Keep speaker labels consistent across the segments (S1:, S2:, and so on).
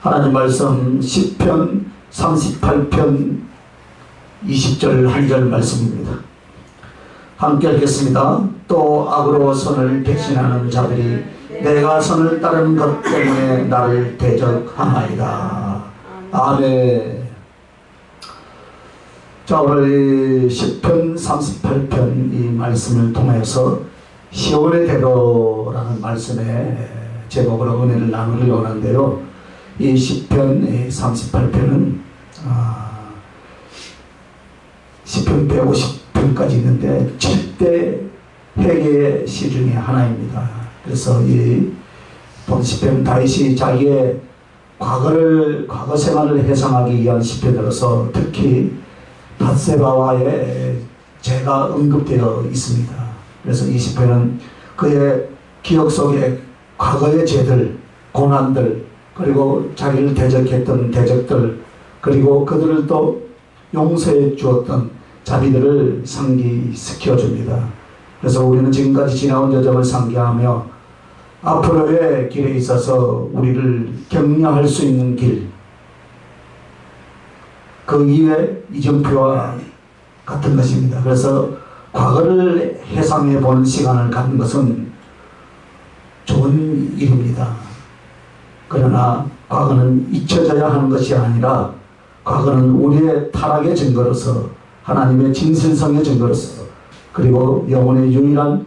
S1: 하나님 말씀 시편 38편 20절 한 절 말씀입니다. 함께 읽겠습니다. 또 악으로 선을 대신하는 자들이 내가 선을 따르는 것 때문에 나를 대적하나이다. 아멘. 자, 오늘 시편 38편 이 말씀을 통해서 시온의 대로라는 말씀의 제목으로 은혜를 나누려 하는데요. 이 시편 38편은 시편 150편까지 있는데 7대 회개의 시 중에 하나입니다. 그래서 이 본 시편 다윗이 자기의 과거 생활을 회상하기 위한 시편으로서 특히 밧세바와의 죄가 언급되어 있습니다. 그래서 이 시편은 그의 기억 속에 과거의 죄들, 고난들, 그리고 자기를 대적했던 대적들, 그리고 그들을 또 용서해 주었던 자비들을 상기시켜 줍니다. 그래서 우리는 지금까지 지나온 여정을 상기하며 앞으로의 길에 있어서 우리를 격려할 수 있는 길, 그 이외 이정표와 같은 것입니다. 그래서 과거를 회상해 보는 시간을 갖는 것은 좋은 일입니다. 그러나 과거는 잊혀져야 하는 것이 아니라 과거는 우리의 타락의 증거로서, 하나님의 진실성의 증거로서, 그리고 영혼의 유일한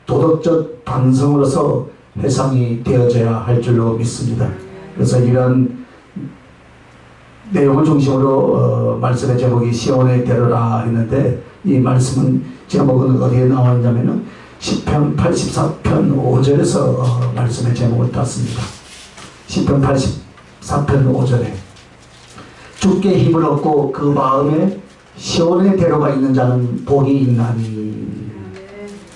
S1: 도덕적 반성으로서 회상이 되어져야 할 줄로 믿습니다. 그래서 이런 내용을 중심으로 말씀의 제목이 시온의 대로라 했는데, 이 말씀은 제목은 어디에 나왔냐면은 시편 84편 5절에서 말씀의 제목을 땄습니다. 시편 84편 5절에 주께 힘을 얻고 그 마음에 시온의 대로가 있는 자는 복이 있나니.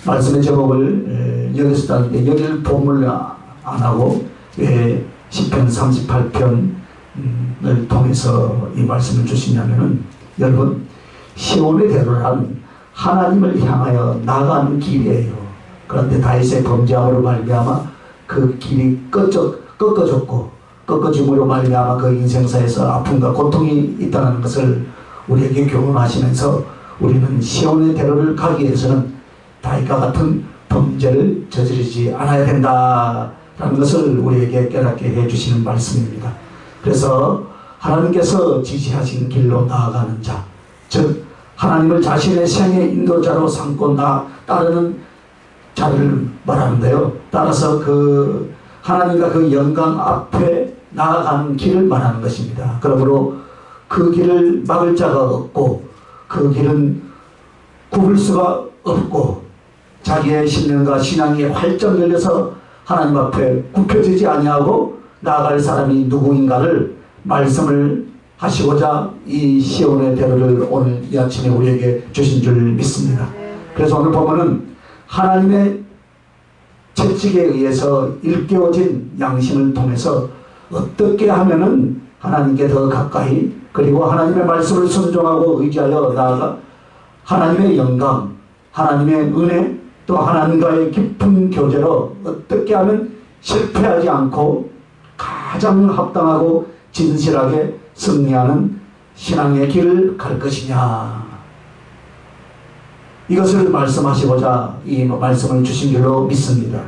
S1: 말씀의 제목을 여기서 따는데 여기를 본문을 안 하고 왜 시편 38편을 통해서 이 말씀을 주시냐면은, 여러분, 시온의 대로란 하나님을 향하여 나가는 길이에요. 그런데 다윗의 범죄함으로 말미암아 그 길이 꺾어졌고, 꺾어짐으로 말미암아 그 인생사에서 아픔과 고통이 있다는 것을 우리에게 교훈하시면서 우리는 시온의 대로를 가기 위해서는 다윗과 같은 범죄를 저지르지 않아야 된다라는 것을 우리에게 깨닫게 해주시는 말씀입니다. 그래서 하나님께서 지시하신 길로 나아가는 자, 즉 하나님을 자신의 생의 인도자로 삼고 따르는 자를 말하는데요. 따라서 그 하나님과 그 영광 앞에 나아가는 길을 말하는 것입니다. 그러므로 그 길을 막을 자가 없고, 그 길은 굽을 수가 없고, 자기의 신념과 신앙이 활짝 열려서 하나님 앞에 굽혀지지 아니하고 나아갈 사람이 누구인가를 말씀을 하시고자 이 시온의 대로를 오늘 이 아침에 우리에게 주신 줄 믿습니다. 그래서 오늘 보면은 하나님의 채찍에 의해서 일깨워진 양심을 통해서 어떻게 하면은 하나님께 더 가까이, 그리고 하나님의 말씀을 순종하고 의지하여 나아가 하나님의 영광, 하나님의 은혜, 또 하나님과의 깊은 교제로 어떻게 하면 실패하지 않고 가장 합당하고 진실하게 승리하는 신앙의 길을 갈 것이냐, 이것을 말씀하시고자 이 말씀을 주신 줄로 믿습니다.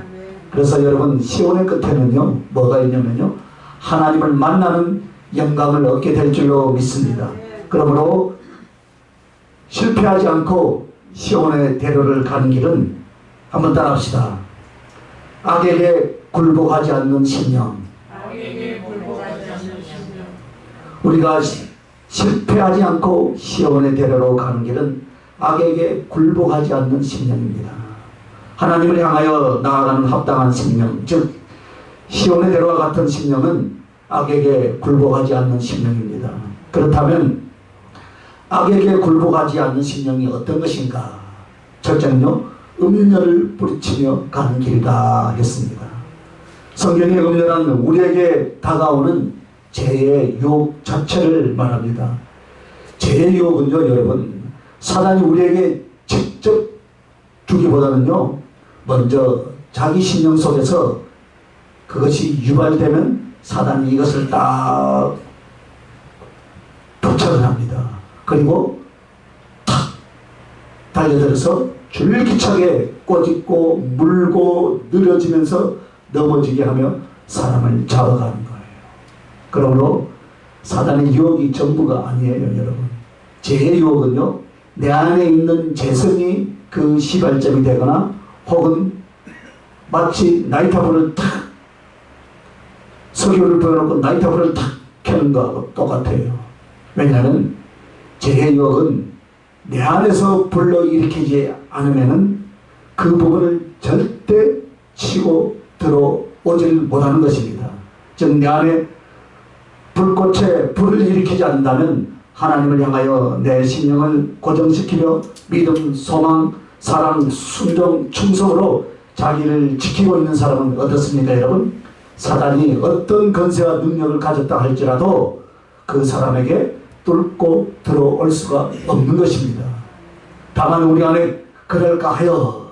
S1: 그래서 여러분, 시온의 끝에는요 뭐가 있냐면요, 하나님을 만나는 영광을 얻게 될 줄로 믿습니다. 그러므로 실패하지 않고 시온의 대로를 가는 길은 한번 따라합시다. 악에게 굴복하지 않는 신령. 우리가 실패하지 않고 시온의 대로로 가는 길은 악에게 굴복하지 않는 신령입니다. 하나님을 향하여 나아가는 합당한 신령, 즉 시온의 대로와 같은 신령은 악에게 굴복하지 않는 신령입니다. 그렇다면 악에게 굴복하지 않는 신령이 어떤 것인가? 첫째는요, 음녀를 뿌리치며 가는 길이다 했습니다. 성경의 음녀란 우리에게 다가오는 죄의 유혹 자체를 말합니다. 죄의 유혹은요, 여러분, 사단이 우리에게 직접 주기보다는요, 먼저 자기 신령 속에서 그것이 유발되면 사단이 이것을 딱 도착을 합니다. 그리고 탁 달려들어서 줄기차게 꼬집고 물고 늘어지면서 넘어지게 하며 사람을 잡아가는 거예요. 그러므로 사단의 유혹이 전부가 아니에요, 여러분. 제 유혹은요, 내 안에 있는 재성이 그 시발점이 되거나 혹은 마치 나이타불을 탁 석유를 부어놓고 나이타불을 탁 켜는 거하고 똑같아요. 왜냐하면 제 유혹은 내 안에서 불러일으키지 않으면은 그 부분을 절대 치고 들어오질 못하는 것입니다. 즉 내 안에 불꽃에 불을 일으키지 않는다면 하나님을 향하여 내 심령을 고정시키며 믿음, 소망, 사랑, 순종, 충성으로 자기를 지키고 있는 사람은 어떻습니까, 여러분? 사단이 어떤 건세와 능력을 가졌다 할지라도 그 사람에게 뚫고 들어올 수가 없는 것입니다. 다만 우리 안에 그럴까 하여,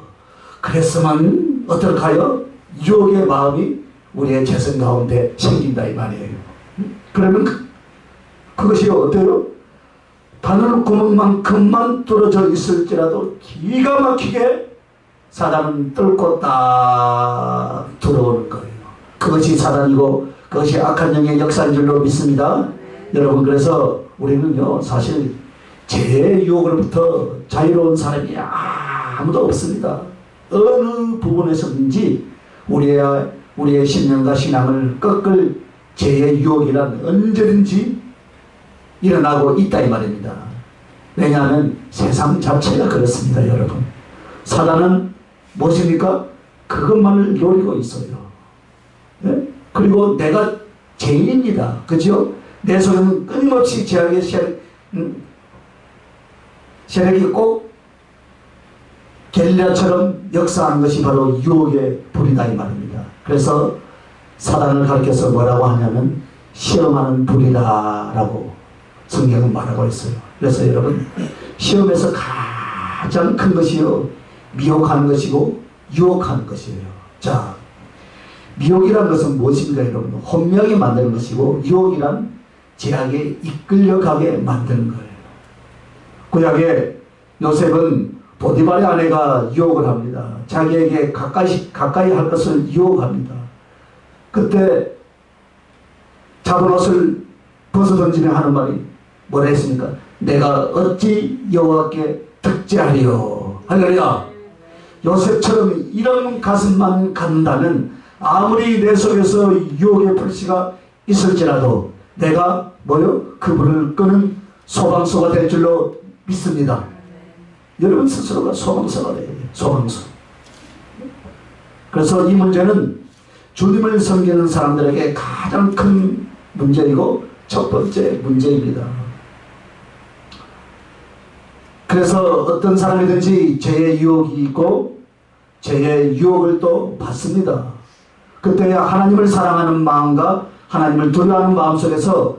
S1: 그랬으면 어떨까요? 유혹의 마음이 우리의 재성 가운데 생긴다 이 말이에요. 그러면 그것이 어때요? 바늘 구멍만큼만 뚫어져 있을지라도 기가 막히게 사단은 뚫고 딱 들어오는 거예요. 그것이 사단이고 그것이 악한 영의 역사인 줄로 믿습니다. 여러분, 그래서 우리는요, 사실 죄의 유혹으로부터 자유로운 사람이 아무도 없습니다. 어느 부분에서든지 우리의 신념과 신앙을 꺾을 죄의 유혹이란 언제든지 일어나고 있다 이 말입니다. 왜냐하면 세상 자체가 그렇습니다, 여러분. 사단은 무엇입니까? 그것만을 노리고 있어요. 네? 그리고 내가 죄인입니다. 그죠? 내 속에는 끊임없이 죄악의 세력이 꼭 게릴라처럼 역사하는 것이 바로 유혹의 불이다 이 말입니다. 그래서 사단을 가리켜서 뭐라고 하냐면 시험하는 불이다 라고 성경은 말하고 있어요. 그래서 여러분, 시험에서 가장 큰 것이요, 미혹하는 것이고 유혹하는 것이에요. 자, 미혹이란 것은 무엇입니까, 여러분? 혼미하게 만드는 것이고 유혹이란 죄악에 이끌려가게 만드는 거예요. 구약에 요셉은 보디발의 아내가 유혹을 합니다. 자기에게 가까이 할 것을 유혹합니다. 그때 잡은 옷을 벗어던지며 하는 말이 뭐라 했습니까? 내가 어찌 여호와께 득죄하리요. 할렐루야. 요셉처럼 이런 가슴만 갖는다면 아무리 내 속에서 유혹의 불씨가 있을지라도 내가 그 불을 끄는 소방서가 될 줄로 믿습니다. 여러분 스스로가 소방서가 돼야 돼요. 소방서. 그래서 이 문제는 주님을 섬기는 사람들에게 가장 큰 문제이고 첫 번째 문제입니다. 그래서 어떤 사람이든지 죄의 유혹이 있고 죄의 유혹을 또 받습니다. 그때 하나님을 사랑하는 마음과 하나님을 두려워하는 마음 속에서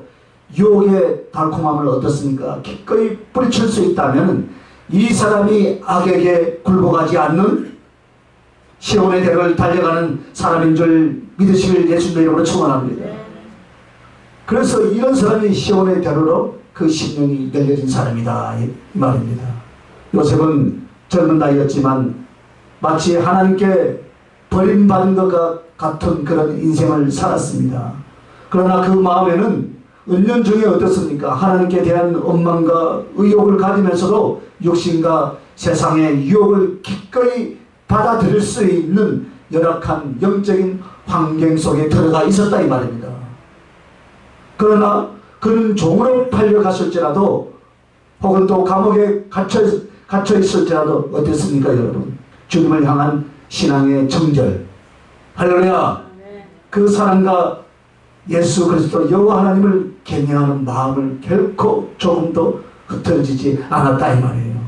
S1: 유혹의 달콤함을 어떻습니까? 기꺼이 뿌리칠 수 있다면 이 사람이 악에게 굴복하지 않는 시온의 대로를 달려가는 사람인 줄 믿으시길 예수님의 이름으로 축원합니다. 그래서 이런 사람이 시온의 대로로 그 심령이 열려진 사람이다 이 말입니다. 요셉은 젊은 나이였지만 마치 하나님께 버림받은 것과 같은 그런 인생을 살았습니다. 그러나 그 마음에는 은연중에 어떻습니까? 하나님께 대한 원망과 의욕을 가지면서도 육신과 세상의 유혹을 기꺼이 받아들일 수 있는 열악한 영적인 환경 속에 들어가 있었다 이 말입니다. 그러나 그는 종으로 팔려갔을지라도 혹은 또 감옥에 갇혀 있을지라도 어땠습니까, 여러분? 주님을 향한 신앙의 정절, 할렐루야. 그 사랑과 예수 그리스도 여호와 하나님을 경외하는 마음을 결코 조금도 흐트러지지 않았다 이 말이에요.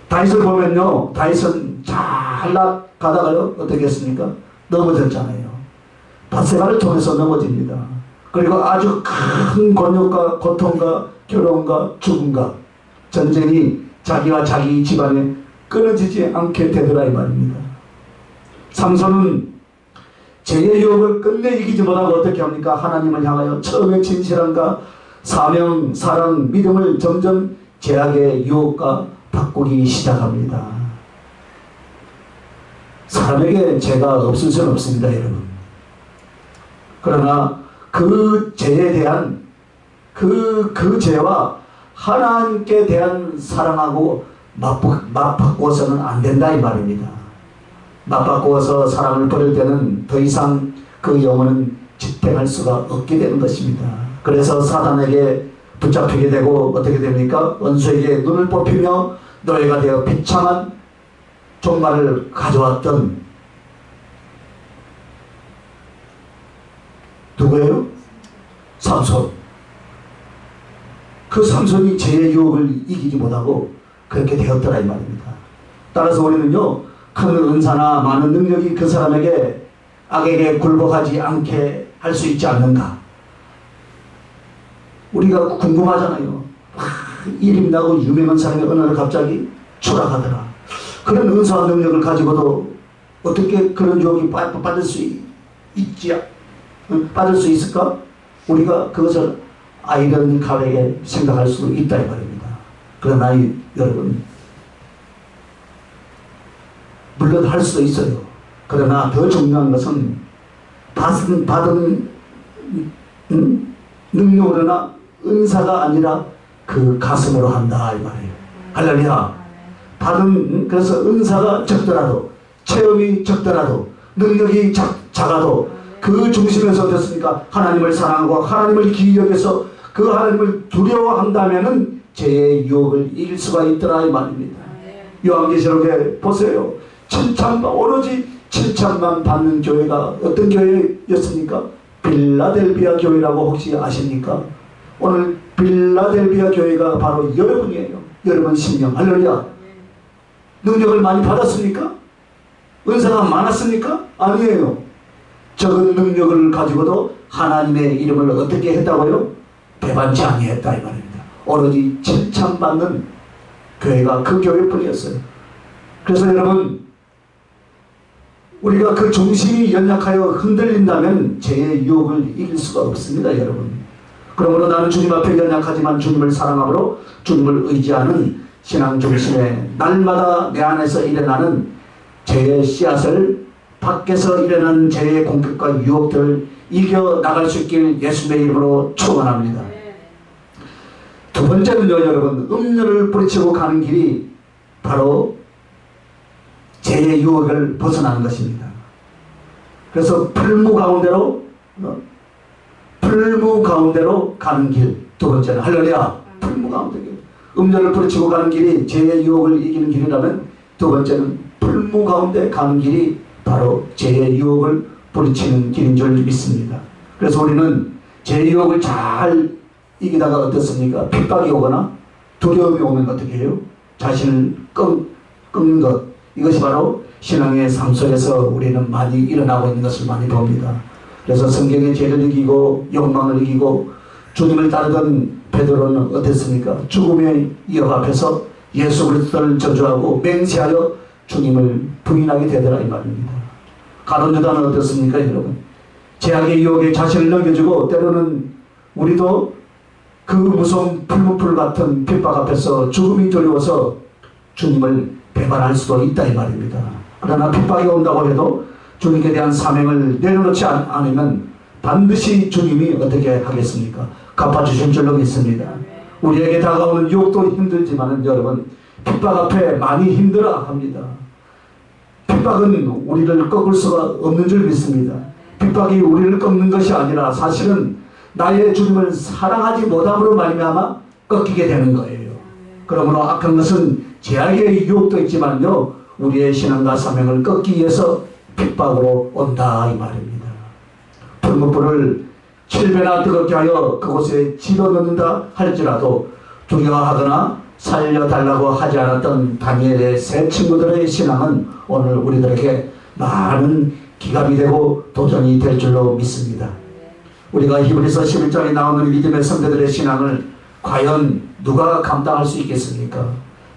S1: 다윗을 보면요, 다윗은 잘 나가다가요 어떻게 했습니까? 넘어졌잖아요. 밧세바를 통해서 넘어집니다. 그리고 아주 큰 곤욕과 고통과 괴로움과 죽음과 전쟁이 자기와 자기 집안에 끊어지지 않게 되더라 이 말입니다. 삼손은 죄의 유혹을 끝내 이기지 못하고 어떻게 합니까? 하나님을 향하여 처음에 진실함과 사명, 사랑, 믿음을 점점 죄악의 유혹과 바꾸기 시작합니다. 사람에게 죄가 없을 수는 없습니다, 여러분. 그러나 그 죄에 대한 그 죄와 하나님께 대한 사랑하고 맞바꾸어서는 안 된다 이 말입니다. 맞바꾸어서 사랑을 버릴 때는 더 이상 그 영혼은 집행할 수가 없게 되는 것입니다. 그래서 사단에게 붙잡히게 되고 어떻게 됩니까? 원수에게 눈을 뽑히며 노예가 되어 비참한 종말을 가져왔던 누구예요? 삼손. 그 삼손이 죄의 유혹을 이기지 못하고 그렇게 되었더라 이 말입니다. 따라서 우리는요, 큰 은사나 많은 능력이 그 사람에게 악에게 굴복하지 않게 할 수 있지 않는가? 우리가 궁금하잖아요. 이름 나고 유명한 사람이 어느 날 갑자기 추락하더라. 그런 은사와 능력을 가지고도 어떻게 그런 유혹이 받을 수 있을까? 우리가 그것을 아이러니컬하게 생각할 수도 있다 이 말입니다. 그러나 여러분, 물론 할 수도 있어요. 그러나 더 중요한 것은 받은 능력으로나 은사가 아니라 그 가슴으로 한다 이 말이에요. 할렐루야. 그래서 은사가 적더라도, 체험이 적더라도, 능력이 작아도 그 중심에서 어떻습니까? 하나님을 사랑하고 하나님을 기억해서 그 하나님을 두려워한다면은 죄의 유혹을 이길 수가 있더라 이 말입니다. 요한계시록에 보세요. 오로지 칭찬만 받는 교회가 어떤 교회였습니까? 빌라델비아 교회라고 혹시 아십니까? 오늘 빌라델비아 교회가 바로 여러분이에요. 여러분 심령. 할렐루야. 능력을 많이 받았습니까? 은사가 많았습니까? 아니에요. 적은 능력을 가지고도 하나님의 이름을 어떻게 했다고요? 배반치 아니했다 이 말입니다. 오로지 칭찬받는 교회가 그 교회뿐이었어요. 그래서 여러분, 우리가 그 중심이 연약하여 흔들린다면 죄의 유혹을 이길 수가 없습니다, 여러분. 그러므로 나는 주님 앞에 연약하지만 주님을 사랑함으로 주님을 의지하는 신앙 중심에 날마다 내 안에서 일어나는 죄의 씨앗을, 밖에서 일어나는 죄의 공격과 유혹들을 이겨나갈 수 있길 예수님의 이름으로 축원합니다. 두 번째는요, 여러분, 음료를 뿌리치고 가는 길이 바로 죄의 유혹을 벗어나는 것입니다. 그래서 풀무 가운데로 가는 길. 두 번째는 할렐루야. 풀무 가운데 길. 음료를 뿌리치고 가는 길이 죄의 유혹을 이기는 길이라면 두 번째는 풀무 가운데 가는 길이 바로 죄의 유혹을 뿌리치는 길인 줄 믿습니다. 그래서 우리는 죄의 유혹을 잘 이기다가 어떻습니까? 핍박이 오거나 두려움이 오면 어떻게 해요? 자신을 꺾는 것. 이것이 바로 신앙의 삶 속에서 우리는 많이 일어나고 있는 것을 많이 봅니다. 그래서 성경의 죄를 이기고 욕망을 이기고 주님을 따르던 베드로는 어땠습니까? 죽음의 위협 앞에서 예수 그리스도를 저주하고 맹세하여 주님을 부인하게 되더라 이 말입니다. 가룟 유다는 어떻습니까, 여러분? 죄악의 유혹에 자신을 넘겨주고 때로는 우리도 그 무서운 풀무풀 같은 핍박 앞에서 죽음이 두려워서 주님을 배반할 수도 있다 이 말입니다. 그러나 핍박이 온다고 해도 주님께 대한 사명을 내려놓지 않으면 반드시 주님이 어떻게 하겠습니까? 갚아주실 줄로 믿습니다. 우리에게 다가오는 유혹도 힘들지만 여러분, 핍박 앞에 많이 힘들어 합니다. 핍박은 우리를 꺾을 수가 없는 줄 믿습니다. 핍박이 우리를 꺾는 것이 아니라 사실은 나의 주님을 사랑하지 못함으로 말미암아 꺾이게 되는 거예요. 그러므로 악한 것은 죄악의 유혹도 있지만요, 우리의 신앙과 사명을 꺾기 위해서 핍박으로 온다 이 말입니다. 풀무불을 7배나 뜨겁게 하여 그곳에 집어넣는다 할지라도 두려워하거나 살려달라고 하지 않았던 다니엘의 세 친구들의 신앙은 오늘 우리들에게 많은 기감이 되고 도전이 될 줄로 믿습니다. 우리가 히브리서 11장에 나오는 믿음의 선배들의 신앙을 과연 누가 감당할 수 있겠습니까?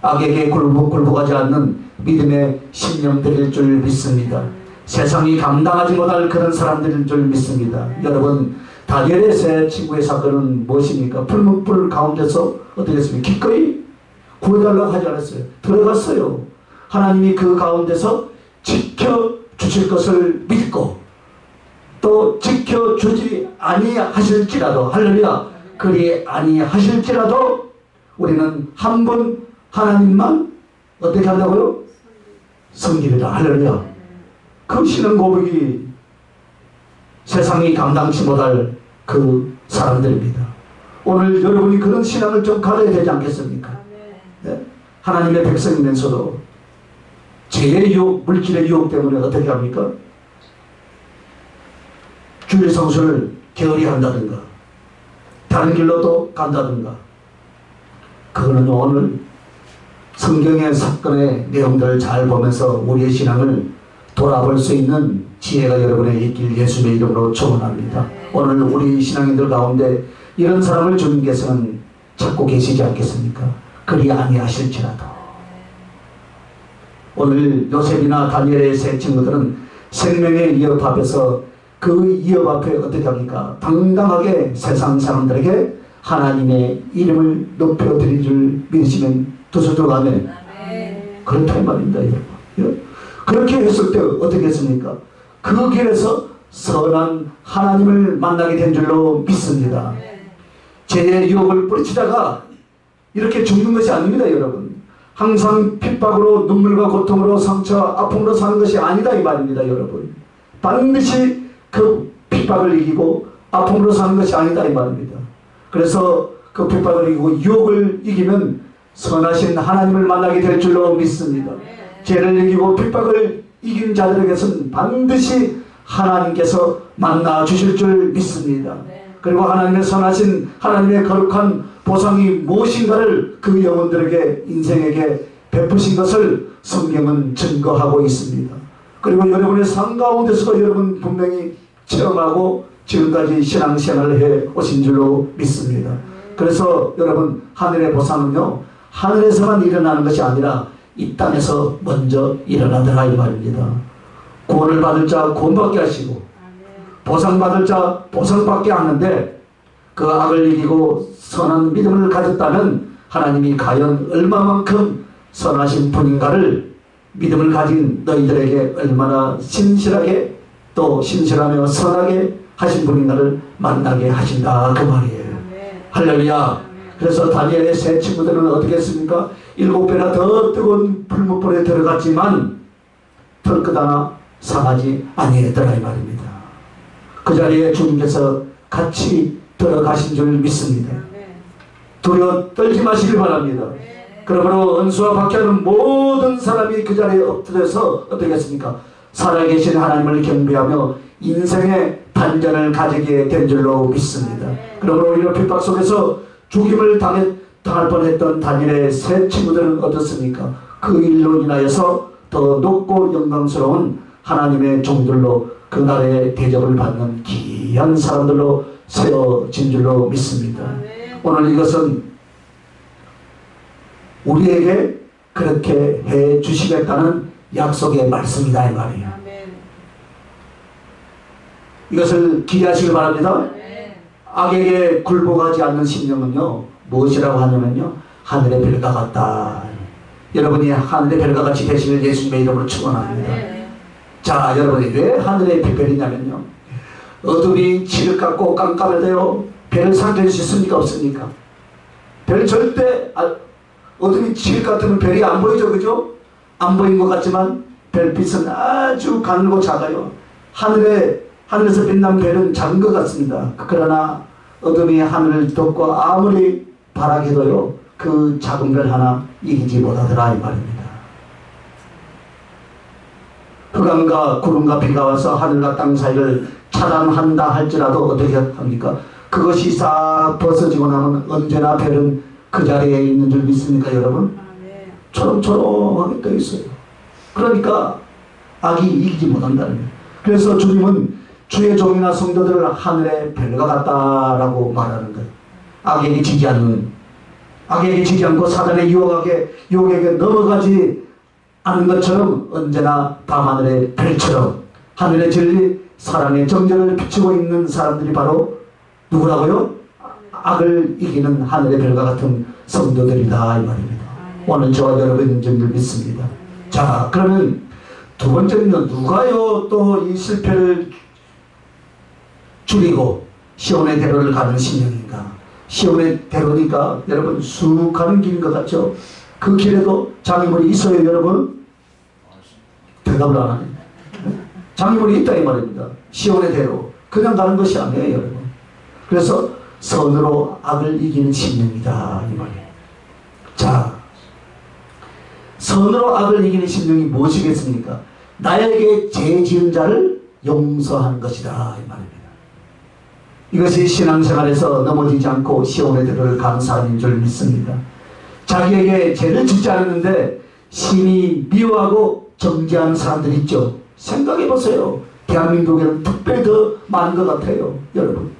S1: 악에게 굴복하지 않는 믿음의 신령들일 줄 믿습니다. 세상이 감당하지 못할 그런 사람들인 줄 믿습니다. 여러분, 다니엘의 세 친구의 사건은 무엇입니까? 풀문불 가운데서 어떻게 했습니까? 기꺼이 구해달라고 하지 않았어요. 들어갔어요. 하나님이 그 가운데서 지켜주실 것을 믿고 또 지켜주지 아니하실지라도, 할렐루야, 그리 아니하실지라도 우리는 한 분 하나님만 어떻게 한다고요? 섬기리라. 할렐루야. 그 신앙 고백이 세상이 감당치 못할 그 사람들입니다. 오늘 여러분이 그런 신앙을 좀 가져야 되지 않겠습니까? 네? 하나님의 백성이면서도 죄의 유혹, 물질의 유혹 때문에 어떻게 합니까? 주일 성수를 게으리 한다든가 다른 길로 또 간다든가. 그거는 오늘 성경의 사건의 내용들을 잘 보면서 우리의 신앙을 돌아볼 수 있는 지혜가 여러분의 있길 예수의 이름으로 축원합니다. 오늘 우리 신앙인들 가운데 이런 사람을 주님께서는 찾고 계시지 않겠습니까? 그리 아니하실지라도. 오늘 요셉이나 다니엘의 세 친구들은 생명의 위협 앞에서 그 위협 앞에 어떻게 합니까? 당당하게 세상 사람들에게 하나님의 이름을 높여드릴 줄 믿으시면 두서쪽 아멘. 그렇단 말입니다, 여러분. 그렇게 했을 때 어떻게 했습니까? 그 길에서 선한 하나님을 만나게 된 줄로 믿습니다. 죄의 유혹을 뿌리치다가 이렇게 죽는 것이 아닙니다, 여러분. 항상 핍박으로 눈물과 고통으로 상처, 아픔으로 사는 것이 아니다 이 말입니다, 여러분. 반드시 그 핍박을 이기고 아픔으로 사는 것이 아니다 이 말입니다. 그래서 그 핍박을 이기고 유혹을 이기면 선하신 하나님을 만나게 될 줄로 믿습니다. 죄를 이기고 핍박을 이긴 자들에게서는 반드시 하나님께서 만나 주실 줄 믿습니다. 그리고 하나님의 선하신 하나님의 거룩한 보상이 무엇인가를 그 영혼들에게 인생에게 베푸신 것을 성경은 증거하고 있습니다. 그리고 여러분의 삶 가운데서도 여러분 분명히 체험하고 지금까지 신앙생활을 해 오신 줄로 믿습니다. 그래서 여러분, 하늘의 보상은요, 하늘에서만 일어나는 것이 아니라 이 땅에서 먼저 일어나더라 이 말입니다. 구원을 받을 자 구원받게 하시고 보상받을 자 보상받게 하는데, 그 악을 이기고 선한 믿음을 가졌다면 하나님이 과연 얼마만큼 선하신 분인가를 믿음을 가진 너희들에게 얼마나 신실하게 또 신실하며 선하게 하신 분인가를 만나게 하신다 그 말이에요. 할렐루야. 그래서 다니엘의 세 친구들은 어떻게 했습니까? 7배나 더 뜨거운 풀무불에 들어갔지만 털끝 하나 상하지 아니했더라 이 말입니다. 그 자리에 주님께서 같이 들어가신 줄 믿습니다. 두려워 떨지 마시길 바랍니다. 그러므로 은수와 박해하는 모든 사람이 그 자리에 엎드려서 어떻게 했습니까? 살아계신 하나님을 경배하며 인생의 반전을 가지게 된 줄로 믿습니다. 그러므로 이런 핍박 속에서 죽임을 당할 뻔했던 다니엘의 세 친구들은 어떻습니까? 그 일로 인하여서 더 높고 영광스러운 하나님의 종들로 그날의 대접을 받는 귀한 사람들로 세워진 줄로 믿습니다. 오늘 이것은 우리에게 그렇게 해 주시겠다는 약속의 말씀이다 이 말이에요. 이것을 기대하시기 바랍니다. 악에게 굴복하지 않는 심령은요, 무엇이라고 하냐면요, 하늘의 별과 같다. 여러분이 하늘의 별과 같이 되시길 예수님의 이름으로 축원합니다. 자, 여러분이 왜 하늘의 별이냐면요, 어둠이 칠을 깎고 깜깜해도요 별을 상대할 수 있습니까? 없습니까? 별 절대 어둠이 칠 같으면 별이 안 보이죠, 그죠? 안 보인 것 같지만 별빛은 아주 가늘고 작아요. 하늘에서 빛난 별은 작은 것 같습니다. 그러나 어둠이 하늘을 덮고 아무리 바라게도요 그 작은 별 하나 이기지 못하더라 이 말입니다. 흑암과 구름과 비가 와서 하늘과 땅 사이를 차단한다 할지라도 어떻게 합니까? 그것이 싹 벗어지고 나면 언제나 별은 그 자리에 있는 줄 믿습니까 여러분? 초롱초롱하게 떠 있어요. 그러니까 악이 이기지 못한다는 거예요. 그래서 주님은 주의 종이나 성도들을 하늘의 별과 같다라고 말하는 거예요. 악에게 지지 않고 사단의 유혹에게 넘어가지 않은 것처럼 언제나 밤하늘의 별처럼 하늘의 진리, 사랑의 정절을 비추고 있는 사람들이 바로 누구라고요? 악을 이기는 하늘의 별과 같은 성도들이다 이 말입니다. 오늘 저와 여러분인 줄 믿습니다. 자, 그러면 두 번째는요, 누가요 또 이 실패를 줄이고 시온의 대로를 가는 신령인가? 시온의 대로니까 여러분 쑥 가는 길인 것 같죠? 그 길에도 장애물이 있어요 여러분? 대답을 안 하네. 장애물이 있다 이 말입니다. 시온의 대로 그냥 가는 것이 아니에요 여러분. 그래서 선으로 악을 이기는 신령이다 이 말이에요. 자, 선으로 악을 이기는 신령이 무엇이겠습니까? 나에게 죄 지은 자를 용서하는 것이다 이 말입니다. 이것이 신앙생활에서 넘어지지 않고 시온의 대로를 가는 사람인 줄 믿습니다. 자기에게 죄를 짓지 않았는데 심히 미워하고 정죄하는 사람들이 있죠. 생각해 보세요. 대한민국에는 특별히 더 많은 것 같아요 여러분.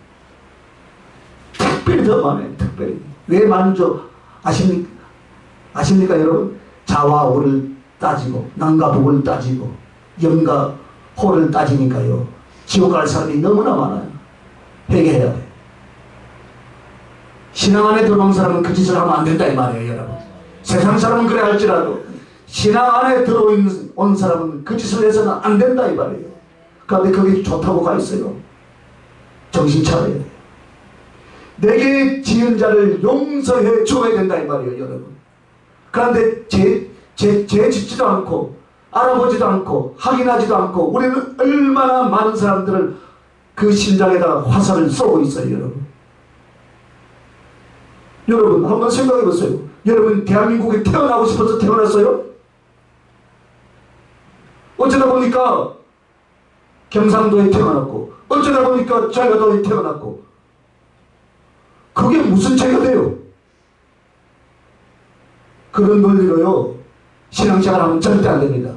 S1: 특별히 더 많아요. 특별히. 왜 많은 줄 아십니까 여러분? 자와 오를 따지고 남과 북을 따지고 영과 호를 따지니까요. 지옥 갈 사람이 너무나 많아요. 회개해야 돼. 신앙 안에 들어온 사람은 그 짓을 하면 안 된다 이 말이에요 여러분. 세상 사람은 그래 할지라도 신앙 안에 들어온 사람은 그 짓을 해서는 안 된다 이 말이에요. 그런데 그게 좋다고 가 있어요. 정신 차려야 돼요. 내게 지은 자를 용서해 줘야 된다 이 말이에요 여러분. 그런데 죄 짓지도 않고 알아보지도 않고 확인하지도 않고 우리는 얼마나 많은 사람들을 그 심장에다가 화살을 쏘고 있어요 여러분. 여러분 한번 생각해 보세요. 여러분 대한민국에 태어나고 싶어서 태어났어요? 어쩌다 보니까 경상도에 태어났고 어쩌다 보니까 전라도에 태어났고 그게 무슨 죄가 돼요? 그런 논리로요 신앙생활하면 절대 안 됩니다.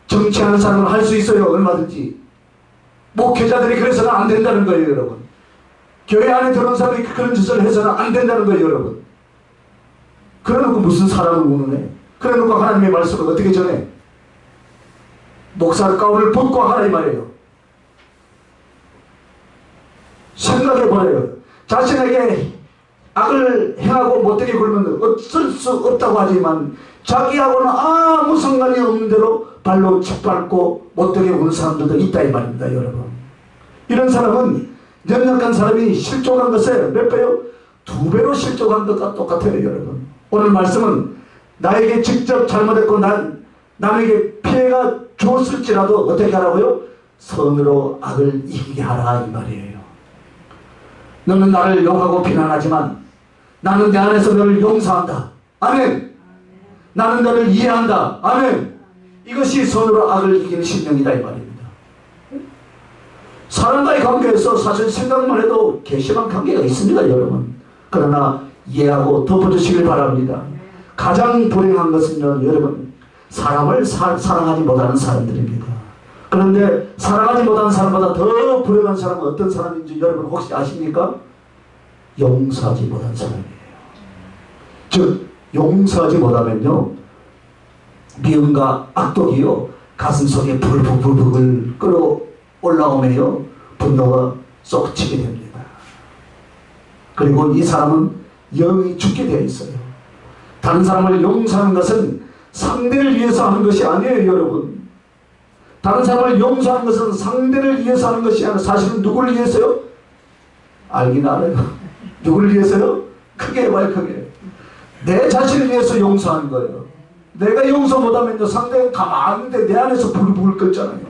S1: 정치하는 사람은 할 수 있어요 얼마든지. 목회자들이 그래서는 안 된다는 거예요 여러분. 교회 안에 들어온 사람이 그런 짓을 해서는 안 된다는 거예요 여러분. 그래놓고 무슨 사람을 운운해? 그래놓고 하나님의 말씀을 어떻게 전해? 목사 가운을 벗고 하라 이 말이에요. 생각해보래요. 자신에게 악을 행하고 못되게 굴면 어쩔 수 없다고 하지만 자기하고는 아무 상관이 없는 대로 발로 짓밟고 못되게 구는 사람들도 있다 이 말입니다 여러분. 이런 사람은 연약한 사람이 실족한 것에 몇 배요? 2배로 실족한 것과 똑같아요 여러분. 오늘 말씀은 나에게 직접 잘못했고 남에게 피해가 주었을지라도 어떻게 하라고요? 선으로 악을 이기게 하라 이 말이에요. 너는 나를 욕하고 비난하지만 나는 내 안에서 너를 용서한다. 아멘. 나는 너를 이해한다. 아멘. 이것이 선으로 악을 이기는 신령이다 이 말입니다. 사람과의 관계에서 사실 생각만 해도 괘씸한 관계가 있습니다 여러분. 그러나 이해하고 덮어주시길 바랍니다. 가장 불행한 것은요 여러분 사람을 사랑하지 못하는 사람들입니다. 그런데 사랑하지 못하는 사람보다 더 불행한 사람은 어떤 사람인지 여러분 혹시 아십니까? 용서하지 못한 사람이에요. 즉 용서하지 못하면요 미움과 악독이요 가슴속에 불북불북을 끌어올라오면요 분노가 쏟치게 됩니다. 그리고 이 사람은 영이 죽게 되어 있어요. 다른 사람을 용서하는 것은 상대를 위해서 하는 것이 아니에요 여러분. 다른 사람을 용서하는 것은 상대를 위해서 하는 것이 아니라 사실은 누구를 위해서요? 알긴 알아요. 누구를 위해서요? 크게 해봐요 크게. 내 자신을 위해서 용서하는 거예요. 내가 용서 못하면요 상대가 가만히 있는데 내 안에서 부글부글 끓잖아요.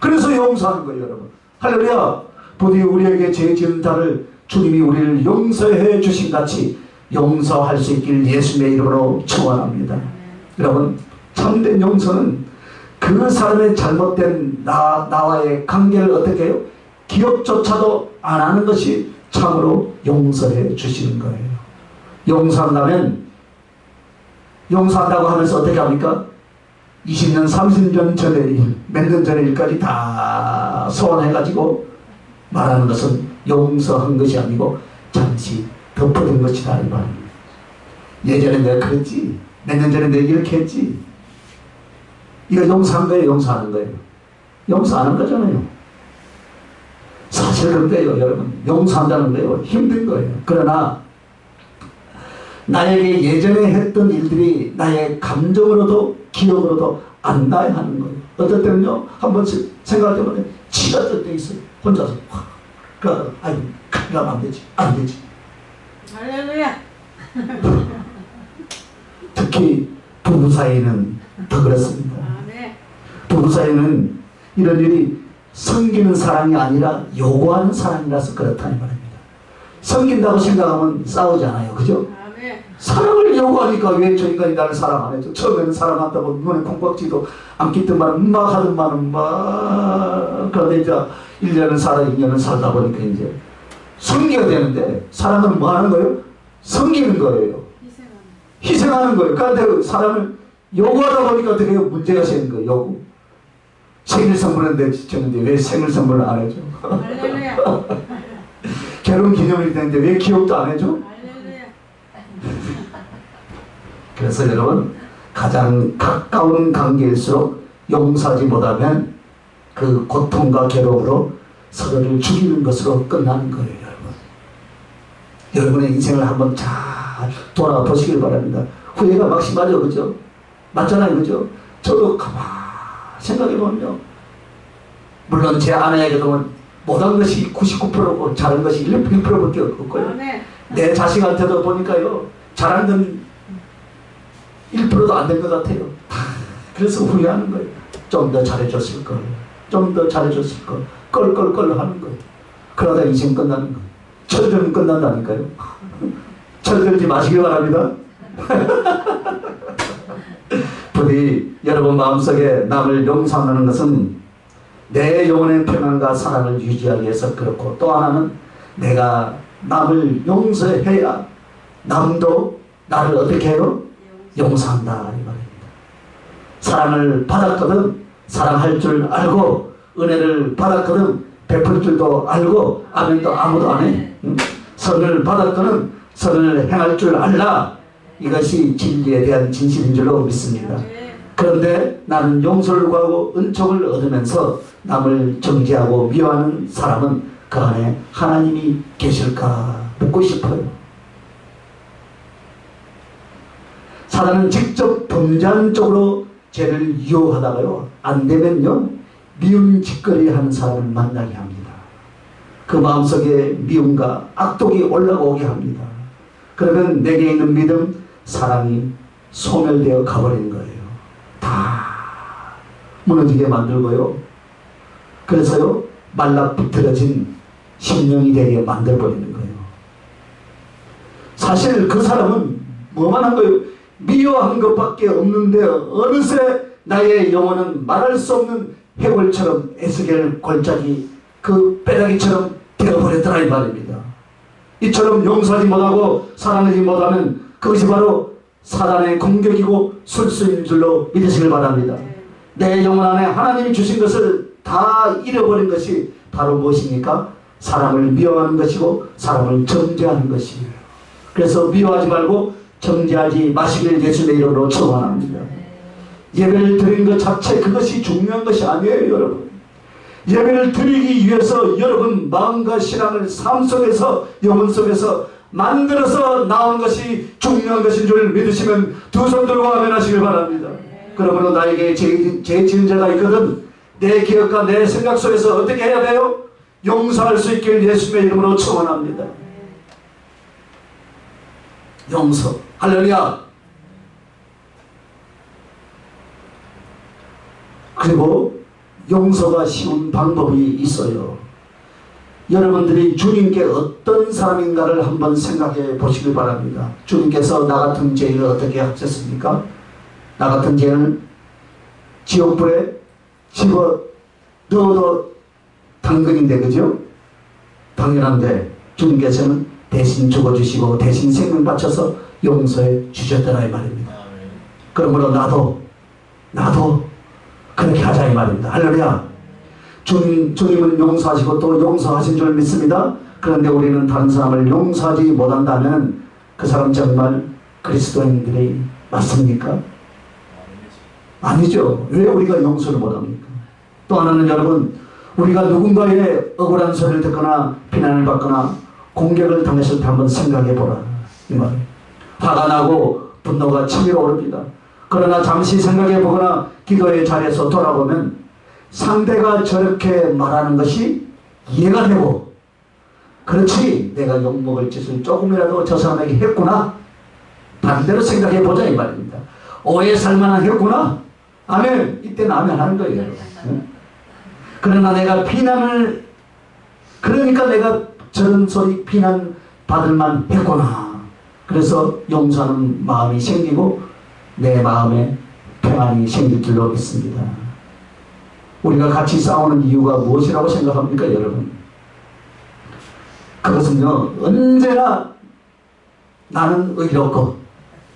S1: 그래서 용서하는 거예요 여러분. 할렐루야. 부디 우리에게 죄 지은 자를 주님이 우리를 용서해 주신 같이 용서할 수 있길 예수님의 이름으로 축원합니다. 여러분 참된 용서는 그 사람의 잘못된 나와의 관계를 어떻게 해요? 기억조차도 안 하는 것이 참으로 용서해 주시는 거예요. 용서한다고 하면서 어떻게 합니까? 20년 30년 전에 몇 년 전의 일까지 다 소환해가지고 말하는 것은 용서한 것이 아니고 잠시 덮어둔 것이다 이 말입니다. 예전에 내가 그랬지, 몇 년 전에 내가 이렇게 했지. 이거 용서한 거예요, 용서하는 거예요. 용서 안 한 거잖아요. 사실 그런데요, 여러분. 용서한다는 거예요. 힘든 거예요. 그러나 나에게 예전에 했던 일들이 나의 감정으로도 기억으로도 안 나야 하는 거예요. 어떨 때는요, 한 번씩 생각할 때마다 치가 뜰 때 있어요. 혼자서. 그러니까, 아이, 그러면 안 되지. 안 되지.
S2: 할렐루야.
S1: 특히 부부 사이는 더 그렇습니다.
S2: 아멘.
S1: 부부 사이는 이런 일이 섬기는 사랑이 아니라 요구하는 사랑이라서 그렇다는 말입니다. 섬긴다고 생각하면 싸우지 않아요. 그죠?
S2: 아멘.
S1: 사랑을 요구하니까 왜 저 인간이 나를 사랑 안 해줘? 처음에는 사랑한다고 눈에 콩박지도 않겠더만 막 하더만 막 그런데 이제 1년을 살아 2년을 살다 보니까 이제 섬겨야 되는데 사랑은 뭐 하는 거예요? 섬기는 거예요. 희생하는 거예요. 그런데 사랑을 요구하다 보니까 어떻게 해요? 문제가 생긴 거예요. 요구. 생일 선물은 주는데 왜 생일 선물을 안 해줘?
S2: 할렐루야.
S1: 결혼 기념일이 되는데 왜 기억도 안 해줘?
S2: 할렐루야.
S1: 그래서 여러분 가장 가까운 관계일수록 용서하지 못하면 그 고통과 괴로움으로 서로를 죽이는 것으로 끝나는 거예요. 여러분. 여러분의 인생을 한번 잘 돌아보시길 바랍니다. 후회가 막심하죠. 그죠? 맞잖아요. 그죠? 저도 가만히 생각해보면요. 물론 제 아내에게 그동안 못한 것이 99%고 잘한 것이 1%밖에 없고요.
S2: 아멘.
S1: 내 자식한테도 보니까요. 잘한 건 1%도 안 된 것 같아요. 그래서 후회하는 거예요. 좀 더 잘해줬을 걸. 좀 더 잘해줬을 걸. 껄껄껄 하는 거예요. 그러다 인생 끝나는 거예요. 철들면 끝난다니까요. 철들지 마시기 바랍니다. 부디 여러분 마음속에 남을 용서하는 것은 내 영혼의 평안과 사랑을 유지하기 위해서 그렇고 또 하나는 내가 남을 용서해야 남도 나를 어떻게 해요? 용서한다 이 말입니다. 사랑을 받았거든 사랑할 줄 알고 은혜를 받았거든 베풀 줄도 알고 아멘도 아무도 안 해. 선을 받았거든 선을 행할 줄 알라. 이것이 진리에 대한 진실인 줄로 믿습니다. 그런데 나는 용서를 구하고 은총을 얻으면서 남을 정죄하고 미워하는 사람은 그 안에 하나님이 계실까 묻고 싶어요. 사단은 직접 범죄하는 쪽으로 죄를 유혹하다가요 안 되면요 미운 짓거리 하는 사람을 만나게 합니다. 그 마음속에 미움과 악독이 올라오게 합니다. 그러면 내게 있는 믿음, 사랑이 소멸되어 가버리는 거예요. 다 무너지게 만들고요. 그래서요 말라비틀어진 심령이 되게 만들어버리는 거예요. 사실 그 사람은 뭐만 한 거예요? 미워한 것밖에 없는데 어느새 나의 영혼은 말할 수 없는 해골처럼 에스겔 골짜기 그 빼다기처럼 되어버렸더라 이 말입니다. 이처럼 용서하지 못하고 사랑하지 못하면 그것이 바로 사단의 공격이고 술수인 줄로 믿으시길 바랍니다. 내 영혼 안에 하나님이 주신 것을 다 잃어버린 것이 바로 무엇입니까? 사람을 미워하는 것이고 사람을 정죄하는 것이에요. 그래서 미워하지 말고 정죄하지 마시길 예수님의 이름으로 축원합니다. 예배를 드리는 것 자체 그것이 중요한 것이 아니에요. 여러분 예배를 드리기 위해서 여러분 마음과 신앙을 삶 속에서 영혼 속에서 만들어서 나온 것이 중요한 것인 줄 믿으시면 두 손 들고 아멘하시길 바랍니다. 그러므로 나에게 죄 지은 자가 있거든 내 기억과 내 생각 속에서 어떻게 해야 돼요? 용서할 수 있길 예수님의 이름으로 축원합니다. 용서 할렐루야. 그리고 용서가 쉬운 방법이 있어요. 여러분들이 주님께 어떤 사람인가를 한번 생각해 보시길 바랍니다. 주님께서 나 같은 죄인을 어떻게 하셨습니까? 나 같은 죄인을 지옥불에 집어 넣어도 당근인데 그죠? 당연한데 주님께서는 대신 죽어주시고 대신 생명 바쳐서 용서해 주셨더라 이 말입니다. 그러므로 나도 그렇게 하자 이 말입니다. 할렐루야. 주님은 용서하시고 또 용서하신 줄 믿습니다. 그런데 우리는 다른 사람을 용서하지 못한다면 그 사람 정말 그리스도인들이 맞습니까? 아니죠. 왜 우리가 용서를 못합니까? 또 하나는 여러분, 우리가 누군가의 억울한 소리를 듣거나 비난을 받거나 공격을 당했을 때 한번 생각해 보라. 이 말. 화가 나고 분노가 치밀어 오릅니다. 그러나 잠시 생각해 보거나 기도의 자리에서 돌아보면 상대가 저렇게 말하는 것이 이해가 되고, 그렇지, 내가 욕먹을 짓을 조금이라도 저 사람에게 했구나. 반대로 생각해 보자 이 말입니다. 오해 살만한 했구나. 아멘. 이때는 아멘 하는 거예요. 응? 그러나 내가 비난을, 그러니까 내가 저런 소리 비난 받을만 했구나. 그래서 용서하는 마음이 생기고 내 마음에 평안이 생길 줄로 믿습니다. 우리가 같이 싸우는 이유가 무엇이라고 생각합니까, 여러분? 그것은요, 언제나 나는 의롭고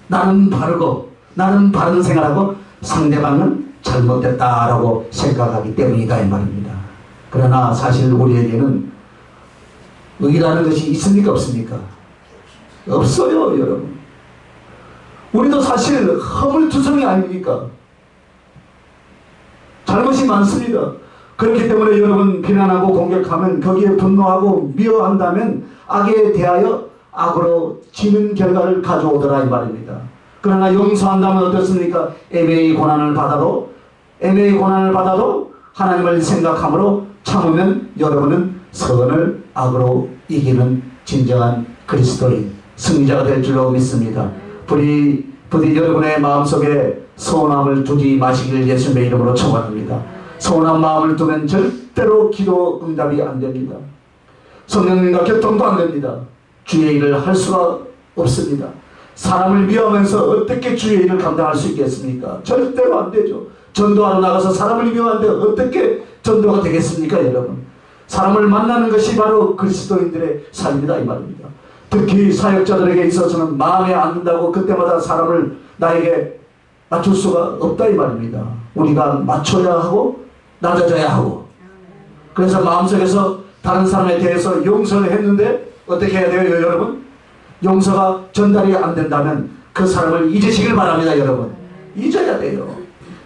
S1: 나는 바르고 나는 바른 생활하고 상대방은 잘못됐다라고 생각하기 때문이다 이 말입니다. 그러나 사실 우리에게는 의라는 것이 있습니까 없습니까? 없어요, 여러분. 우리도 사실 허물투성이 아닙니까? 잘못이 많습니다. 그렇기 때문에 여러분, 비난하고 공격하면, 거기에 분노하고 미워한다면 악에 대하여 악으로 지는 결과를 가져오더라 이 말입니다. 그러나 용서한다면 어떻습니까? 애매히 고난을 받아도 하나님을 생각함으로 참으면 여러분은 선을 악으로 이기는 진정한 그리스도인 승리자가 될 줄로 믿습니다. 부디 여러분의 마음속에 서운함을 두지 마시길 예수님의 이름으로 축원합니다. 서운한 마음을 두면 절대로 기도 응답이 안 됩니다. 성령님과 교통도 안 됩니다. 주의 일을 할 수가 없습니다. 사람을 미워하면서 어떻게 주의 일을 감당할 수 있겠습니까? 절대로 안 되죠. 전도하러 나가서 사람을 미워하는데 어떻게 전도가 되겠습니까, 여러분? 사람을 만나는 것이 바로 그리스도인들의 삶이다 이 말입니다. 특히 사역자들에게 있어서는 마음에 안 든다고 그때마다 사람을 나에게 맞출 수가 없다 이 말입니다. 우리가 맞춰야 하고 낮아져야 하고, 그래서 마음속에서 다른 사람에 대해서 용서를 했는데 어떻게 해야 돼요, 여러분? 용서가 전달이 안 된다면 그 사람을 잊으시길 바랍니다, 여러분. 잊어야 돼요.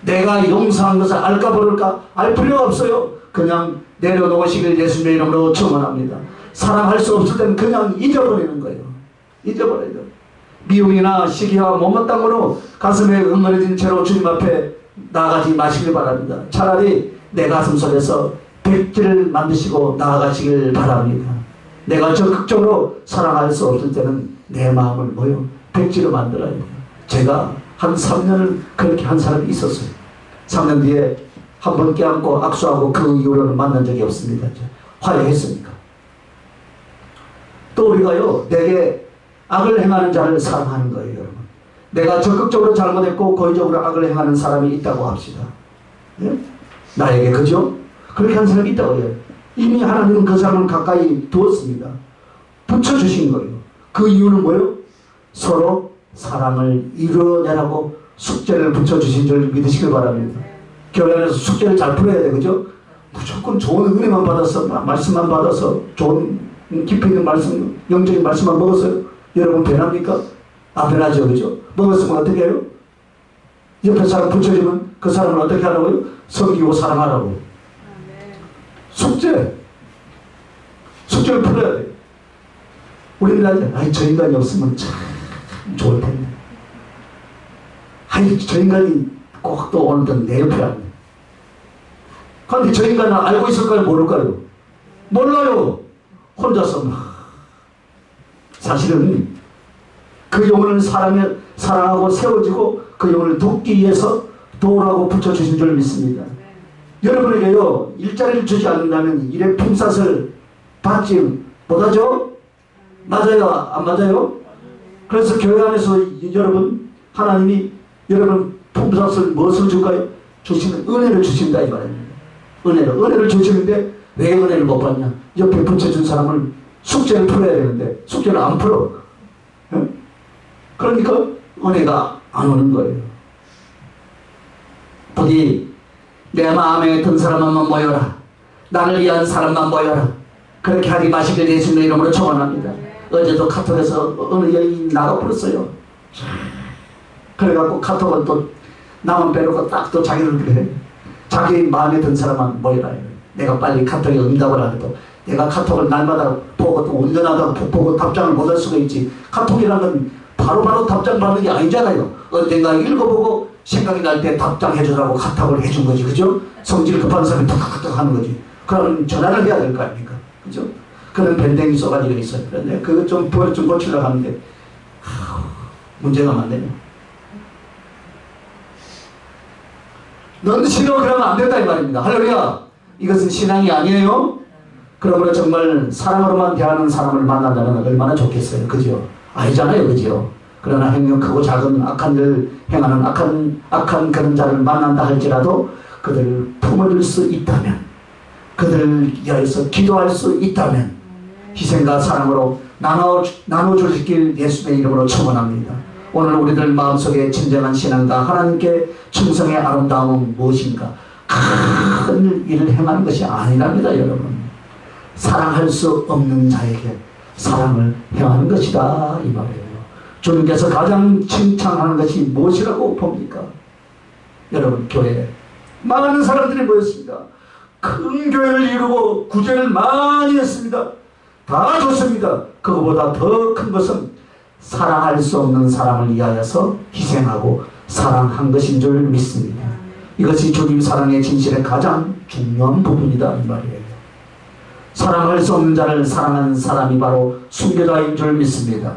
S1: 내가 용서한 것을 알까 모를까 알 필요가 없어요. 그냥 내려놓으시길 예수님의 이름으로 축원합니다. 사랑할 수 없을 때는 그냥 잊어버리는 거예요. 잊어버려야 돼요. 미움이나 시기와 못마땅으로 가슴에 응어려진 채로 주님 앞에 나아가지 마시길 바랍니다. 차라리 내 가슴 속에서 백지를 만드시고 나아가시길 바랍니다. 내가 적극적으로 사랑할 수 없을 때는 내 마음을 백지로 만들어야 돼요. 제가 한 3년을 그렇게 한 사람이 있었어요. 3년 뒤에 한 번 껴안고 악수하고 그 이후로는 만난 적이 없습니다. 화해했으니까. 또 우리가요, 내게 악을 행하는 자를 사랑하는 거예요, 여러분. 내가 적극적으로 잘못했고 고의적으로 악을 행하는 사람이 있다고 합시다. 예? 나에게, 그죠? 그렇게 한 사람이 있다고 해요. 이미 하나님은 그 사람을 가까이 두었습니다. 붙여주신 거예요. 그 이유는 뭐예요? 서로 사랑을 이루어내라고 숙제를 붙여주신 줄 믿으시길 바랍니다. 교회 안에서 숙제를 잘 풀어야 돼, 그죠? 무조건 좋은 은혜만 받아서, 말씀만 받아서, 좋은 깊이 있는 말씀, 영적인 말씀만 먹었어요. 여러분 변합니까? 안 변하죠, 그죠? 먹었으면 어떻게 해요? 옆에 사람 붙여주면 그 사람을 어떻게 하라고요? 섬기고 사랑하라고. 숙제를 풀어야 돼. 우리는 아이, 저 인간이 없으면 참 좋을 텐데. 아이, 저 인간이 꼭 또 오늘도 내 옆에 왔네. 그런데 저 인간은 알고 있을까요? 모를까요? 몰라요. 혼자서 막. 사실은 그 영혼을 사랑하고 세워지고 그 영혼을 돕기 위해서 도우라고 붙여주신 줄 믿습니다. 여러분에게요, 일자리를 주지 않는다면 일의 품삯을 받지 못하죠? 맞아요? 안 맞아요? 그래서 교회 안에서 여러분, 하나님이 여러분 품삯을 무엇을 줄까요? 주시는 은혜를 주신다 이 말입니다. 은혜를 주시는데 왜 은혜를 못 받냐? 옆에 붙여준 사람을 숙제를 풀어야 되는데 숙제를 안 풀어. 네? 그러니까 은혜가 안 오는 거예요. 부디 내 마음에 든 사람만 모여라. 나를 위한 사람만 모여라. 그렇게 하지 마시길 예수님의 이름으로 축원합니다. 어제도 카톡에서 어느 여인이 나가버렸어요. 그래갖고 카톡은 또 나만 빼놓고 딱 또 자기를 그래. 자기 마음에 든 사람만 모여라. 내가 빨리 카톡에 응답을 안 해도 내가 카톡을 날마다 보고 또 운전하다가 보고 답장을 못 할 수가 있지. 카톡이라는 건 바로바로 답장 받는 게 아니잖아요. 언젠가 읽어보고 생각이 날 때 답장해 주라고 카톡을 해준 거지. 그죠? 성질 급한 사람이 탁탁탁 하는 거지. 그러면 전화를 해야 될 거 아닙니까? 그죠? 그런 밴댕이 쏘가지가 있어요. 그런데 그거 좀 버릇 좀 고치려고 하는데 문제가 많네요. 넌 싫어 그러면 안 된다 이 말입니다. 할렐루야. 이것은 신앙이 아니에요. 그러므로 정말 사랑으로만 대하는 사람을 만난다면 얼마나 좋겠어요. 그죠? 아니잖아요. 그죠? 그러나 행여 크고 작은 악한 일 행하는 악한 그런 자를 만난다 할지라도 그들을 품어줄 수 있다면, 그들을 위하여서 기도할 수 있다면 희생과 사랑으로 나눠주시길 예수의 이름으로 축원합니다. 오늘 우리들 마음속에 진정한 신앙과 하나님께 충성의 아름다움은 무엇인가? 큰 일을 행하는 것이 아니랍니다. 여러분, 사랑할 수 없는 자에게 사랑을 행하는 것이다 이 말이에요. 주님께서 가장 칭찬하는 것이 무엇이라고 봅니까? 여러분, 교회에 많은 사람들이 모였습니다. 큰 교회를 이루고 구제를 많이 했습니다. 다 좋습니다. 그거보다 더 큰 것은 사랑할 수 없는 사람을 위하여서 희생하고 사랑한 것인 줄 믿습니다. 이것이 주님 사랑의 진실의 가장 중요한 부분이다 이 말이에요. 사랑할 수 없는 자를 사랑한 사람이 바로 순교자인 줄 믿습니다.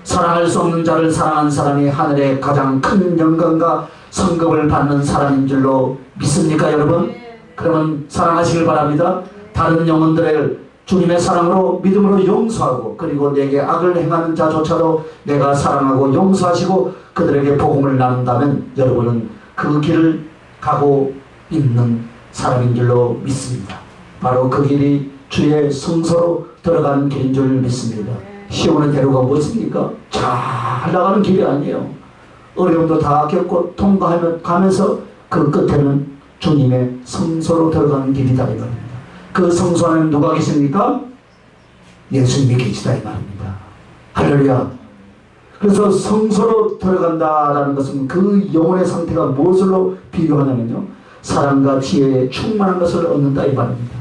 S1: 사랑할 수 없는 자를 사랑한 사람이 하늘의 가장 큰 영광과 성급을 받는 사람인 줄로 믿습니까 여러분? 그러면 사랑하시길 바랍니다. 다른 영혼들을 주님의 사랑으로 믿음으로 용서하고, 그리고 내게 악을 행하는 자조차도 내가 사랑하고 용서하시고 그들에게 복음을 나눈다면 여러분은 그 길을 가고 있는 사람인 줄로 믿습니다. 바로 그 길이 주의 성소로 들어가는 길인 줄 믿습니다. 시온의 대로가 무엇입니까? 잘 나가는 길이 아니에요. 어려움도 다 겪고 통과하면서 그 끝에는 주님의 성소로 들어가는 길이다 이 말입니다. 그 성소 안에 누가 계십니까? 예수님이 계시다 이 말입니다. 할렐루야. 그래서 성소로 들어간다라는 것은 그 영혼의 상태가 무엇으로 비교하냐면요, 사랑과 지혜에 충만한 것을 얻는다 이 말입니다.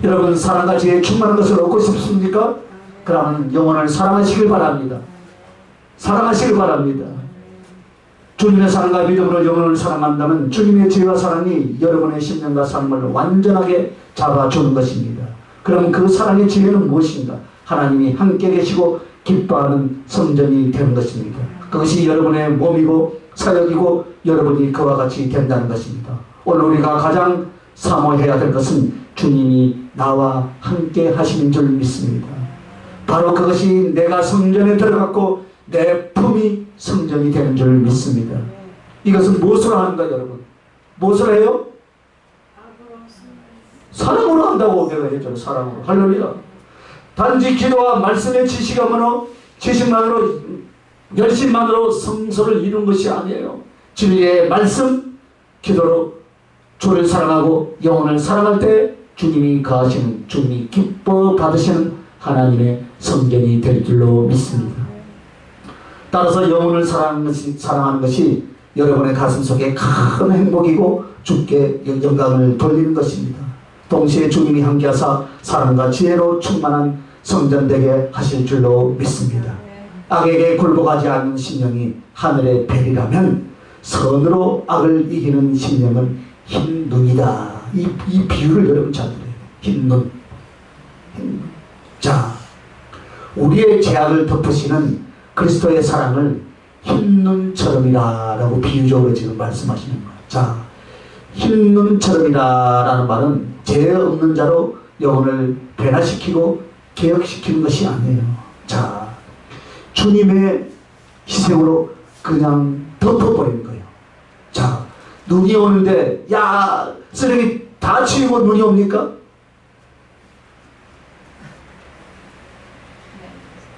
S1: 여러분, 사랑과 지혜에 충만한 것을 얻고 싶습니까? 그러면 영혼을 사랑하시길 바랍니다. 사랑하시길 바랍니다. 주님의 사랑과 믿음으로 영혼을 사랑한다면 주님의 지혜와 사랑이 여러분의 심령과 삶을 완전하게 잡아주는 것입니다. 그럼 그 사랑의 지혜는 무엇인가? 하나님이 함께 계시고 기뻐하는 성전이 되는 것입니다. 그것이 여러분의 몸이고 사역이고 여러분이 그와 같이 된다는 것입니다. 오늘 우리가 가장 사모해야 될 것은 주님이 나와 함께 하시는 줄 믿습니다. 바로 그것이 내가 성전에 들어갔고 내 품이 성전이 되는 줄 믿습니다. 이것은 무엇으로 하는가 여러분? 무엇을 해요? 사랑으로 한다고 내가 했잖아요. 사랑으로. 할렐루야. 단지 기도와 말씀의 지식만으로 열심만으로 성소를 이룬 것이 아니에요. 진리의 말씀, 기도로 주를 사랑하고 영혼을 사랑할 때 주님이 거하시는, 주님이 기뻐 받으시는 하나님의 성전이 될 줄로 믿습니다. 따라서 영혼을 사랑하는 것이 여러분의 가슴 속에 큰 행복이고 주께 영광을 돌리는 것입니다. 동시에 주님이 함께하사 사랑과 지혜로 충만한 성전되게 하실 줄로 믿습니다. 악에게 굴복하지 않는 심령이 하늘의 별이라면 선으로 악을 이기는 심령은 흰 눈이다. 이 비유를 여러분 잘 들어요. 흰 눈. 자, 우리의 죄악을 덮으시는 그리스도의 사랑을 흰눈처럼이라라고 비유적으로 지금 말씀하시는 거예요. 자, 흰눈처럼이라라는 말은 죄 없는 자로 영혼을 변화시키고 개혁시키는 것이 아니에요. 자, 주님의 희생으로 그냥 덮어버리는 거예요. 자, 눈이 오는데 야, 쓰레기 다 치우고 눈이 옵니까?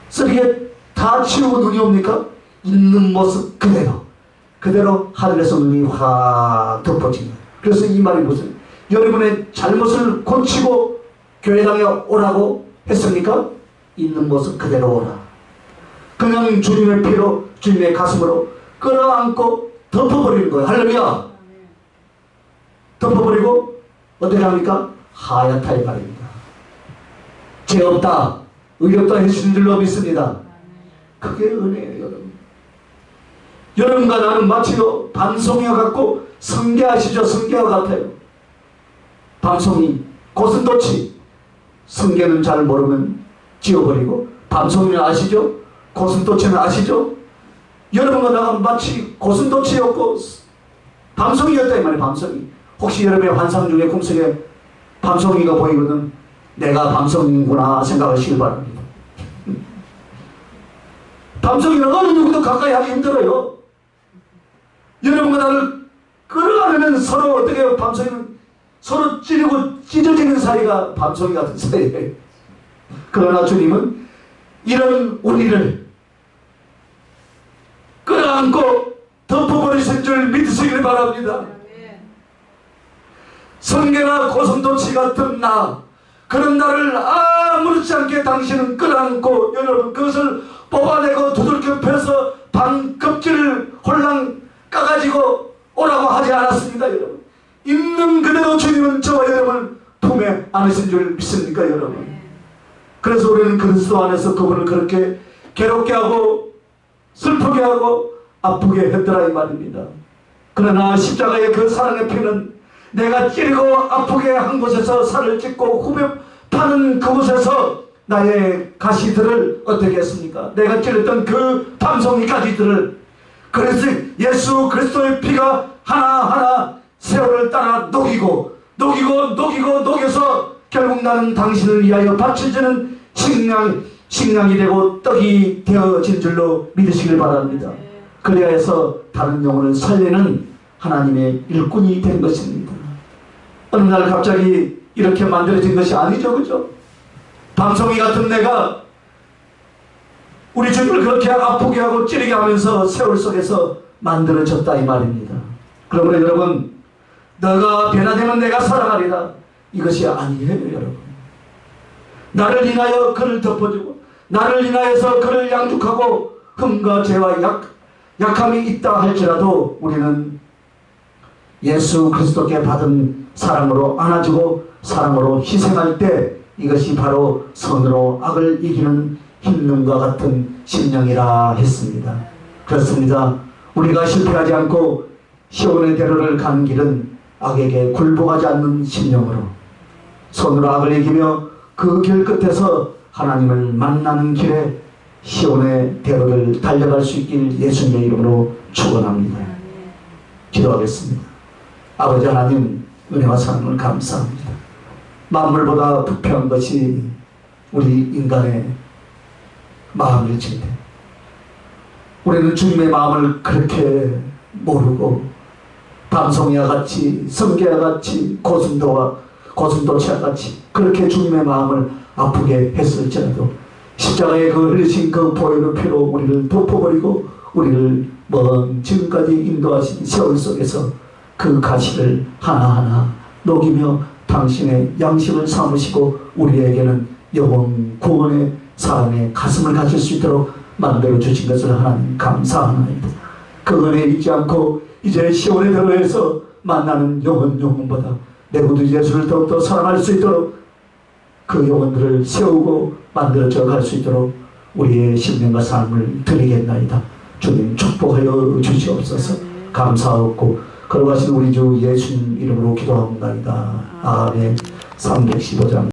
S1: 쓰레기 다 치우고 눈이 옵니까? 있는 모습 그대로 하늘에서 눈이 확 덮어집니다. 그래서 이 말이 무슨, 여러분의 잘못을 고치고 교회당에 오라고 했습니까? 있는 모습 그대로 오라. 그냥 주님의 피로 주님의 가슴으로 끌어안고 덮어버리는 거예요. 할렐루야. 덮어버리고 어떻게 합니까? 하얗다 이 말입니다. 죄 없다, 의리 없다 해주신 줄로 믿습니다. 그게 은혜예요, 여러분. 여러분과 나는 마치요 밤송이와 같고 성게아시죠? 성게와 같아요. 밤송이, 고슴도치. 성게는 잘 모르면 지워버리고, 밤송이는 아시죠? 고슴도치는 아시죠? 여러분과 나는 마치 고슴도치였고 밤송이였다 이 말이에요. 밤송이. 혹시 여러분의 환상 중에 꿈속에 밤송이가 보이거든 내가 밤송이구나 생각하시길 바랍니다. 밤송이는 어느 누구도 가까이 하기 힘들어요. 여러분과 나를 끌어가려면 서로 어떻게 해요? 밤송이는 서로 찌르고 찢어지는 사이가 밤송이 같은 사이예요. 그러나 주님은 이런 우리를 끌어안고 덮어버리신 줄 믿으시길 바랍니다. 성게나 고슴도치 같은 나, 그런 나를 아무렇지 않게 당신은 끌어안고 여러분 그것을 뽑아내고 두들겨 펴서 방 껍질을 홀랑 까가지고 오라고 하지 않았습니다. 여러분 있는 그대로 주님은 저와 여러분을 품에 안으신 줄 믿습니까 여러분? 그래서 우리는 그리스도 안에서 그분을 그렇게 괴롭게 하고 슬프게 하고 아프게 했더라 이 말입니다. 그러나 십자가의 그 사랑의 피는 내가 찌르고 아프게 한 곳에서 살을 찢고 후벼 파는 그곳에서 나의 가시들을 어떻게 했습니까? 내가 찌르던 그 밤송이 가지들을 그래서 예수 그리스도의 피가 하나하나 세월을 따라 녹이고 녹여서 결국 나는 당신을 위하여 바쳐지는 식량이 되고 떡이 되어진 줄로 믿으시길 바랍니다. 그래야 해서 다른 영혼을 살리는 하나님의 일꾼이 된 것입니다. 어느 날 갑자기 이렇게 만들어진 것이 아니죠, 그죠? 밤송이 같은 내가 우리 주님을 그렇게 아프게 하고 찌르게 하면서 세월 속에서 만들어졌다 이 말입니다. 그러므로 여러분, 너가 변화되면 내가 사랑하리라, 이것이 아니에요 여러분. 나를 인하여 그를 덮어주고 나를 인하여서 그를 양육하고 흠과 죄와 약함이 있다 할지라도 우리는 예수 그리스도께 받은 사랑으로 안아주고 사랑으로 희생할 때 이것이 바로 선으로 악을 이기는 힘능과 같은 심령이라 했습니다. 그렇습니다. 우리가 실패하지 않고 시온의 대로를 가는 길은 악에게 굴복하지 않는 심령으로 손으로 악을 이기며 그 길 끝에서 하나님을 만나는 길에 시온의 대로를 달려갈 수 있길 예수님의 이름으로 축원합니다. 기도하겠습니다. 아버지 하나님, 은혜와 사랑을 감사합니다. 만물보다 부패한 것이 우리 인간의 마음일 텐데 우리는 주님의 마음을 그렇게 모르고 밤송이와 같이 성게와 같이 고슴도치와 같이 그렇게 주님의 마음을 아프게 했을지라도 십자가에 그 흘리신 그 보혈의 피로 우리를 덮어버리고 우리를 먼 지금까지 인도하신 세월 속에서 그 가시를 하나하나 녹이며 당신의 양식을 삼으시고 우리에게는 영원 구원의 사랑의 가슴을 가질 수 있도록 만들어주신 것을 하나님 감사합니다. 그 은혜 잊지 않고 이제 시온의 대로에서 만나는 영혼보다 내 구주 예수를 더욱더 사랑할 수 있도록 그 영혼들을 세우고 만들어져 갈 수 있도록 우리의 신명과 삶을 드리겠나이다. 주님 축복하여 주시옵소서. 감사하고 걸어가신 우리 주 예수님 이름으로 기도합니다. 아멘. 315장